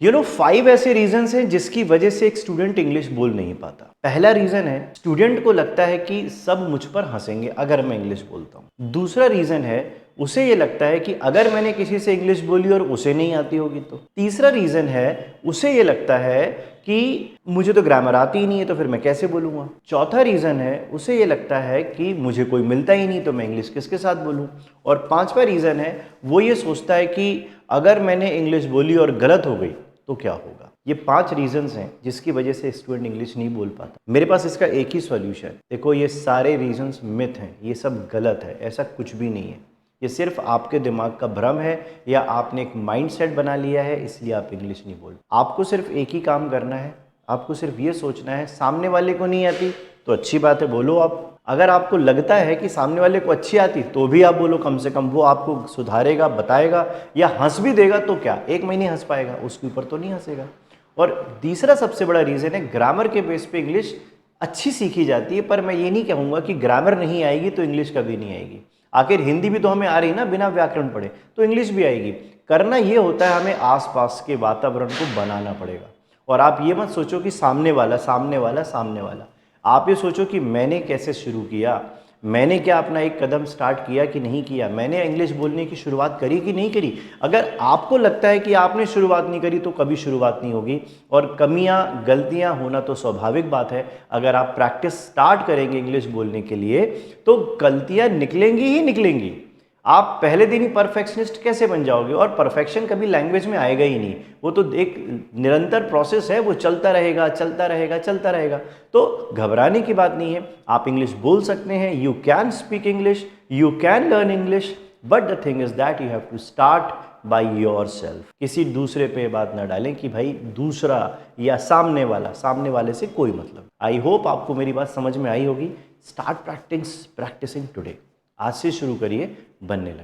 5 ऐसे रीजंस हैं जिसकी वजह से एक स्टूडेंट इंग्लिश बोल नहीं पाता। पहला रीजन है, स्टूडेंट को लगता है कि सब मुझ पर हंसेंगे अगर मैं इंग्लिश बोलता हूँ। दूसरा रीजन है, उसे ये लगता है कि अगर मैंने किसी से इंग्लिश बोली और उसे नहीं आती होगी तो। तीसरा रीजन है, उसे ये लगता है कि मुझे तो ग्रामर आती ही नहीं है तो फिर मैं कैसे बोलूँगा। चौथा रीजन है, उसे ये लगता है कि मुझे कोई मिलता ही नहीं तो मैं इंग्लिश किसके साथ बोलूँ। और पांचवा रीजन है, वो ये सोचता है कि अगर मैंने इंग्लिश बोली और गलत हो गई तो क्या होगा। ये 5 रीजंस हैं जिसकी वजह से स्टूडेंट इंग्लिश नहीं बोल पाता। मेरे पास इसका एक ही सॉल्यूशन। देखो, ये सारे रीजंस मिथ हैं, ये सब गलत है, ऐसा कुछ भी नहीं है। ये सिर्फ आपके दिमाग का भ्रम है या आपने एक माइंडसेट बना लिया है, इसलिए आप इंग्लिश नहीं बोल। आपको सिर्फ एक ही काम करना है, आपको सिर्फ ये सोचना है सामने वाले को नहीं आती तो अच्छी बात है, बोलो आप। अगर आपको लगता है कि सामने वाले को अच्छी आती तो भी आप बोलो, कम से कम वो आपको सुधारेगा, बताएगा या हंस भी देगा तो क्या, 1 महीने हंस पाएगा, उसके ऊपर तो नहीं हंसेगा। और तीसरा सबसे बड़ा रीज़न है, ग्रामर के बेस पे इंग्लिश अच्छी सीखी जाती है, पर मैं ये नहीं कहूँगा कि ग्रामर नहीं आएगी तो इंग्लिश कभी नहीं आएगी। आखिर हिंदी भी तो हमें आ रही ना, बिना व्याकरण पढ़े, तो इंग्लिश भी आएगी। करना ये होता है, हमें आसपास के वातावरण को बनाना पड़ेगा। और आप ये मत सोचो कि सामने वाला सामने वाला सामने वाला, आप ये सोचो कि मैंने कैसे शुरू किया, मैंने क्या अपना एक कदम स्टार्ट किया कि नहीं किया, मैंने इंग्लिश बोलने की शुरुआत करी कि नहीं करी। अगर आपको लगता है कि आपने शुरुआत नहीं करी तो कभी शुरुआत नहीं होगी। और कमियां गलतियां होना तो स्वाभाविक बात है। अगर आप प्रैक्टिस स्टार्ट करेंगे इंग्लिश बोलने के लिए तो गलतियां निकलेंगी ही निकलेंगी। आप पहले दिन ही परफेक्शनिस्ट कैसे बन जाओगे, और परफेक्शन कभी लैंग्वेज में आएगा ही नहीं। वो तो एक निरंतर प्रोसेस है, वो चलता रहेगा चलता रहेगा चलता रहेगा। तो घबराने की बात नहीं है, आप इंग्लिश बोल सकते हैं। You can speak English, you can learn English, but the thing is that you have to start by yourself. किसी दूसरे पे बात ना डालें कि भाई दूसरा या सामने वाले से कोई मतलब। आई होप आपको मेरी बात समझ में आई होगी। Start practising today. आज से शुरू करिए, बनने लगे।